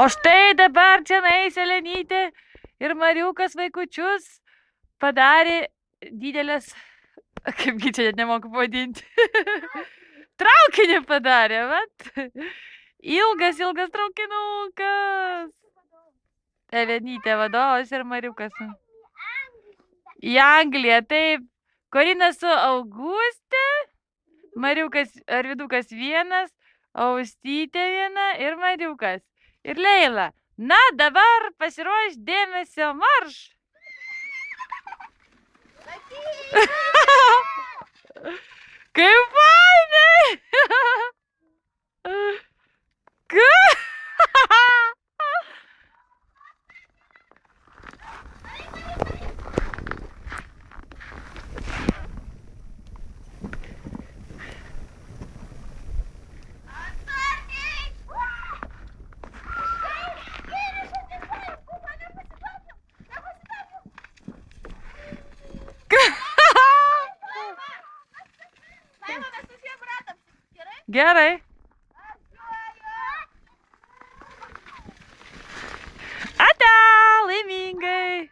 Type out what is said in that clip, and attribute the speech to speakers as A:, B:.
A: O štai dabar čionai Elenytė ir Mariukas vaikučius padarė didelės, kaipgi čia net nemoku pavadinti, traukinį padarė, vat. Ilgas traukinukas. Elenytė vadovas ir Mariukas. Į Angliją, taip. Korina su Auguste, Mariukas Arvidukas vienas, Austytė viena ir Mariukas. Ir Leila. Na, dabar pasiruoš dėmesio marš. Kaip fainai. Gerai. Ate, laimingai.